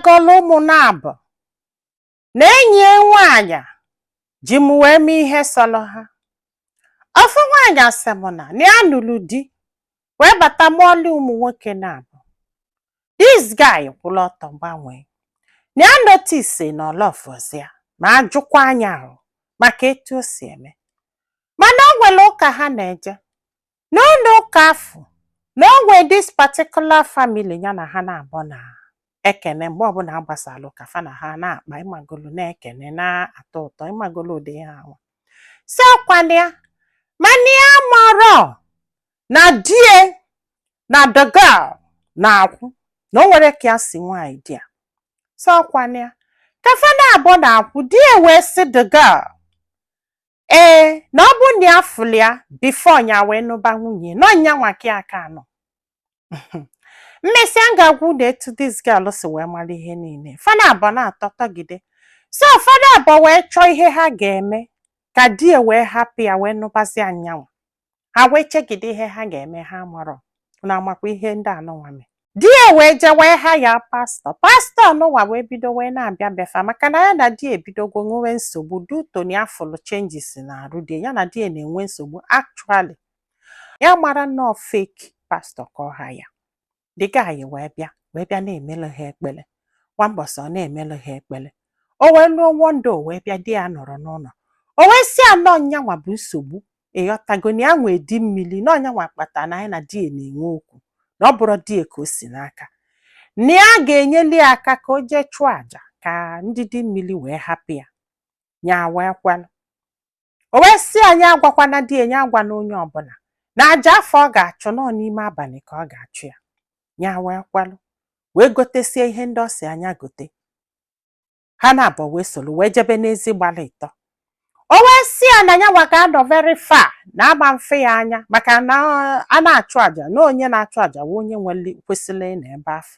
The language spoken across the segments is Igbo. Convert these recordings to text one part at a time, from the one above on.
gbagolo ụmụ na-abụ na enyi nwaanyị ji m wee mee ihe sọrọ ha. Ofu nwaanyị asị m na ya nụrụ di wee bata mụọlụ ụmụ nwoke na-abụ. This guy kwụrụ ọtọ gbanwee na ya notice na ọlọfọzi ya ma ajụkwa anya ahụ maka etu o si eme. Mana o nwere ụka ha na-eje n'ụlọ ụka afọ na o nwere this particular family ya na ha na-abụ na ekene mgbe ọbụla agbasara ụka fa na ha na-akpa ịmagolo na-ekene na-atọ ụtọ ịmagolo ụdị ha nwa. So kwana ya mana ya mọrọ na die na the girl na-akwụ na o nwere ka ya si nwaanyị di ya. So kwana ya ka fa na-abụ na-akwụ die wee sị the girl na ọ bụ na ya fụrụ ya before nya wee nụba nwunye nọ nya nwake aka anọ. Mmesi a ga-agwụ na etu this girl si wee mara ihe niile. Fa na-abụ na-atọtọgide. So fada abụọ wee chọọ ihe ha ga-eme ka die wee hapụ ya wee nụbazi anyanwụ. Ha wee chegide ihe ha ga-eme ha marọ na amakwa ihe ndị anụnwa mee. Die wee je wee ha ya pastọ. Pastọ anụnwa wee bido wee na-abịa befa maka na ya na die ebidogo nwewe nsogbu dutoni afụlụ changes na arụ die ya na die na-enwe nsogbu actually. Ya mara nnọọ fake pastọ ka ọ ha ya. The guy wee bịa na-emelu ha ekpele. Nwambọsị ọ na-emelu ha ekpele. O wee lụọ wondo wee bịa di ya nọrọ n'ụlọ. O wee si anọ nyanwa bụ nsogbu ịghọtago na ya nwee di mmiri na ọnyanwa kpata na ya na die na-enwe okwu na ọ bụrụ die ka o si n'aka na ya ga-enyeli aka ka o jee chụọ aja ka ndị di mmiri wee hapụ ya. Nya wee kwalụ. O wee si anyị agwakwana die nya agwa na onye ọbụla na aja afọ ọ ga-achụ nọ n'ime abalị ka ọ ga-achụ ya. Nya wee kwalụ wee gotesie ihe ndị ọ si anya gote. Ha na-abụ wee soro wee jebe n'ezi gbara ịtọ. O wee si ya na yanwa ga-anọ very far na agba mfe ya anya maka na a na-achụ aja na onye na-achụ aja wee onye kwesịrị na ebe afọ.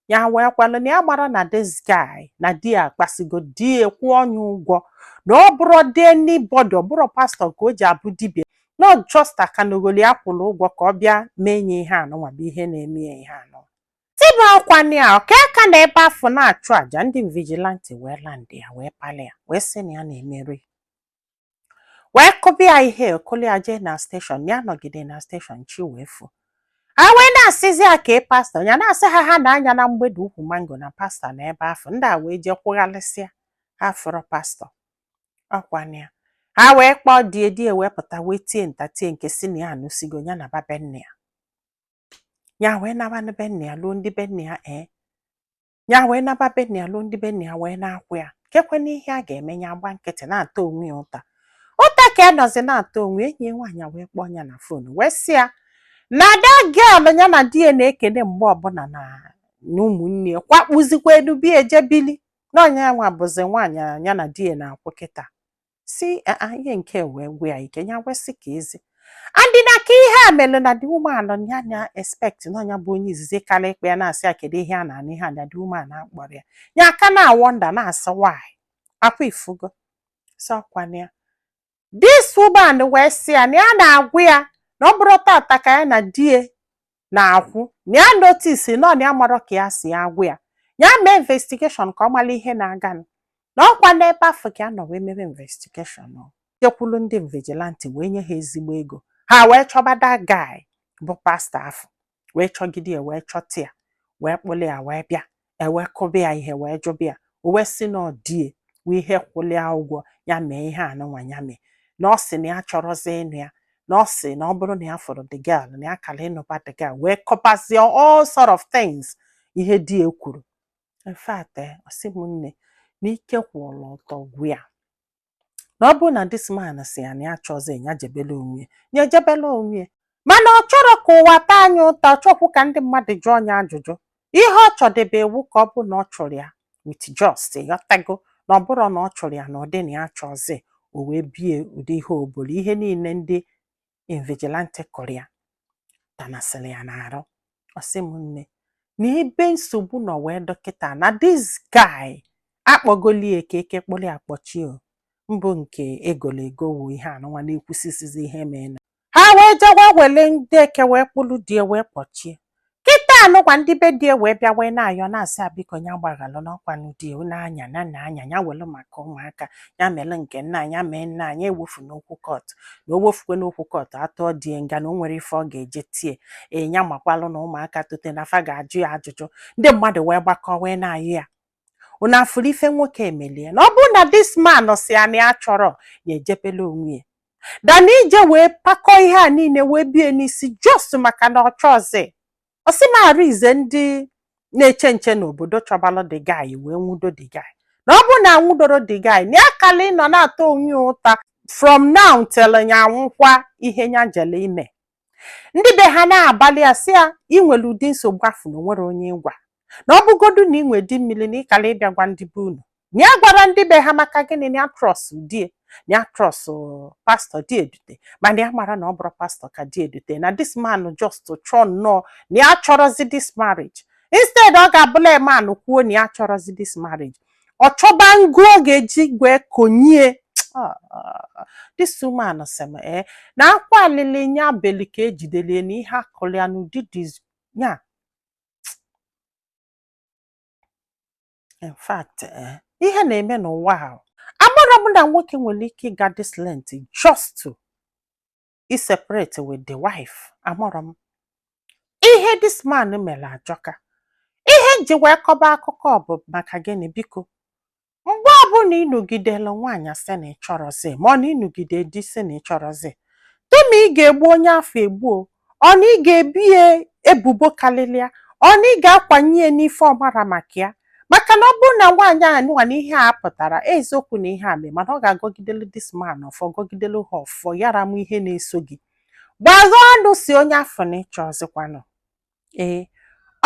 Ya wee kwalụ na ya mara na this guy na di ya akpasigo di kwụ onye ụgwọ na ọ bụrụ dị anybody ọ bụrụ pastọ ka o ji abụ dibia not just akanogoli ya kwụrụ ụgwọ ka ọ bịa mee nye ihe anụnwa bụ ihe na-eme ya ihe anụnwa. Tiba ọkwanị a ọka aka na ebe afọ na-achụ aja ndị vigilante wee landị ya wee palị ya wee sị na ya na-emeri. Wee kụbịa ihe okoli ya jee na steshọn ya nọgide na steshọn chi wee fụ. Ha wee na-asịzi ya ka pastọ ya na-asị ha na-anya na mgbede ukwu mango na pastọ na ebe afọ ndị a wee jee kwụghalịsịa ha fụrụ pastọ. Ọkwanị ya ha wee kpọọ die wee pụta wee tie ntatie nke si na ya anụsigo ya na babe nne ya. Ya wee naba be nne ya lụọ ndị be nne ya ya wee naba be nne ya lụọ ndị be nne ya wee na-akwụ ya kekwe n'ihe a ga-eme ya agba nkịtị na-atọ onwe ya ụta. Ụta ka ya nọzi na-atọ onwe enyi nwaanyị wee kpọọ ya na fon wee sị ya na that girl ya na di na-ekene mgbe ọbụla na ụmụnne ya kwakpụzikwa enubi ejebili na ọnya ya nwa bụzi nwaanyị ya na di na-akwụ kịta. Si ihe nke wee gwe ya ike ya wee sị ka ezi. Andị na ka ihe a mere na the woman ya na-expect na ọnya bụ onye izizi kara ikpe ya na-asị ya kedu ihe a na-anụ ihe a na the woman na-akpọrọ ya. Ya aka na-awọnda na-asị why akwa ifugo. So kwana ya this woman wee sị ya na ya na-agwụ ya na ọ bụrụ tata ka ya na die na-akwụ na ya notice na ọ ya marọ ka ya si agwụ ya ya mee investigation ka ọ mara ihe na-aga na ọkwa n'ebe afọ ka ya nọ wee mere investigation jekwulu ndị vigilante wee nye ha ezigbo ego. Ha wee chọba that guy bụ pastọ afọ wee chọgide ya wee chọta ya wee kpụlụ ya wee bịa wee kụba ya ihe wee jụba ya o wee sị na ọ die wee ihe kwụlụ ya ụgwọ ya mee ihe anụnwa ya mee na ọ sị na ya chọrọzi ịnụ ya na ọ sị na ọ bụrụ na ya fọrọ the girl na ya kara ịnụba the girl wee kọpazie all sort of things ihe die kwuru. In fact ọ sị m nne na ike kwụrụ ọtọ gwụ ya na ọ bụrụ na this man si ya na ya chọzi ya jebele onwe ya ejebele onwe mana ọ chọrọ ka ụwa taa anya ụta chọkwu ka ndị mmadụ jụọ ya ajụjụ. Ihe ọ chọdebe ewu ka ọ bụ na ọ chọrọ ya with just ịghọtago na ọ bụrụ na ọ chọrọ ya na ụdị na ya chọzi o wee bie ụdị ihe obolo ihe niile ndị invigilante kọrọ ya tanasịrị ya na-arụ. Ọ sị m nne na ebe nsogbu nọ wee dọkịta na this guy akpọgoli eke kpọrọ ya kpọchie mbụ nke egolego wu ihe anụnwa na-ekwusisizi ihe mee na ha wee jegwa wele ndị eke wee kpụrụ die wee kpọchie. Kịta anụkwa ndị be die wee bịa wee na-ayọ na-asị abiko nya gbaghalụ n'ọkwa n'ụdị na-anya na-anya ya welu maka ụmụaka ya mere nke nna anya mee nna anya ewefu n'okwu kọt na o wefukwe n'okwu kọt atọ die nga na o nwere ife ọ ga-eje tie nya makwalụ na ụmụaka tote na afa ga-ajụ ya ajụjụ ndị mmadụ wee gbakọ wee na-ayọ ya unu afụrụ ife nwoke emelie na ọ bụrụ na this man si ya na ya chọrọ ya ejepela onwe ya dana ije wee pakọ ihe a niile wee bie n'isi just maka na ọ chọzi ọsịmarụ ize ndị na-eche nche n'obodo chọbalụ the guy wee nwudo the guy na ọ bụrụ na anwụdoro the guy na akala ịnọ na-atọ onwe ụta from now till ya anwụkwa ihe nya jele ime ndị be ha na-abalị ya sị ya inwere ụdị nsogbu afụ na onwere onye ịgwa na ọ bụgodu na inwe di mmiri na ịkala ịbịa gwa ndị be unu na ya gwara ndị be ha maka gịnị na ya trọs die na ya trọs pastọ di edute mana ya mara na ọ bụrụ pastọ ka di edute na this man just chọọ nnọọ na ya chọrọzi this marriage instead ọ ga-abụla man kwuo na ya chọrọzi this marriage ọ chọba ngụ ọ ga-eji gwee konyie this woman sị na akwa alili nya beli ka ejidelie na ihe akụrụ ya n'ụdị ya in fact ihe na-eme n'ụwa ahụ amara m na nwoke nwere ike ịga this length just to separate with the wife. Amara m ihe this man mere ajọka. Ihe nji wee kọba akụkọ bụ maka gịnị biko mgbe ọbụla ịnụgidela nwaanyị asị na ịchọrọzi ma ọ na ịnụgide di sị na ịchọrọzi tụma ị ga-egbu onye afọ egbuo ọ na ị ga-ebie ebubo kalịlịa ọ na ị ga-akwanye n'ife ọmara maka ya maka na ọ bụrụ na nwaanyị a nụwa na ihe a pụtara eziokwu na ihe a mee mana ọ ga-agọgidelu this man ọfọ gọgidelu ha ọfọ yara m ihe na-eso gị gbazọ ọnụ si onye afọ na ịchọzikwanụ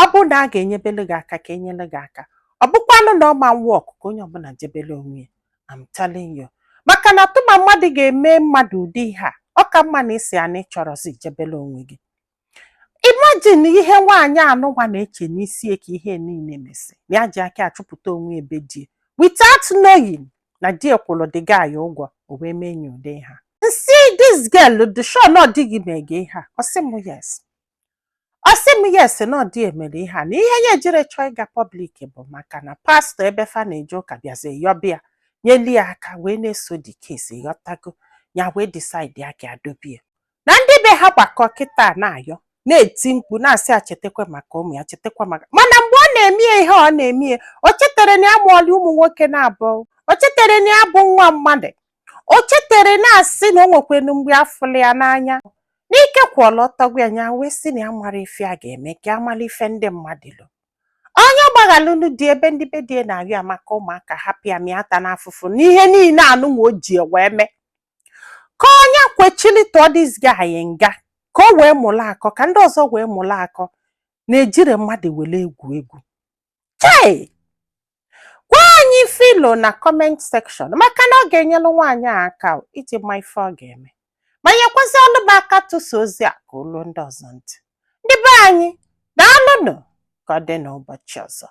ọ bụ na a ga-enyebelu gị aka ka enyelu gị aka ọ bụkwanụ na ọma nwa ọkụkọ onye ọbụla jebele onwe ya I'm telling you maka na tụma mmadụ ga-eme mmadụ ụdị ihe a ọ ka mma na isi ana ịchọrọzi jebele onwe gị. Imagine ihe nwaanyị anụwa na-eche n'isi ka ihe niile mesi na ya ji aka achụpụta onwe ebe di without knowing na di ekwụrụ the guy ụgwọ o wee mee nye ụdị ha nsi this girl dị sure na ọ dịghị mege ihe a ọ sị m yes na ọ dị emere ihe a na ihe ya ejire chọọ ịga public bụ maka na pastọ ebe fa na-eje ụka bịazi yọbịa nyeli ya aka wee na-eso the case ghọtago ya wee decide ya ka adobie na ndị be ha gbakọ kịta na-ayọ na-eti mkpu na-asị achetekwa maka ụmụ ya chetekwa maka mana mgbe ọ na-eme ihe ọ na-eme o chetere na ya mụọli ụmụ nwoke na-abụ o chetere na ya bụ nwa mmadụ o chetere na-asị na o nwekwenu mgbe afụli ya n'anya n'ike kwụọla ọtọgwu ya wee sị na ya mara ife a ga-eme ka amara ife ndị mmadụ lụ onye gbaghalụnụ dị ebe ndị be die na-arịa maka ụmụaka hapụ ya mịata n'afụfụ n'ihe niile anụnwa o ji wee mee ka onye kwechili tụọ dis guy nga ka o wee mụla akọ ka ndị ọzọ wee mụla akọ na-ejiri mmadụ were egwu egwu chai gwa anyị filo na comment section maka na ọ ga-enyelu nwaanyị a aka iji ma ife ọ ga-eme ma nyekwazị ọnụ m aka tụsa ozi a ka olu ndị ọzọ ntị ndị be anyị daalụnụ ka ọ dị n'ụbọchị ọzọ.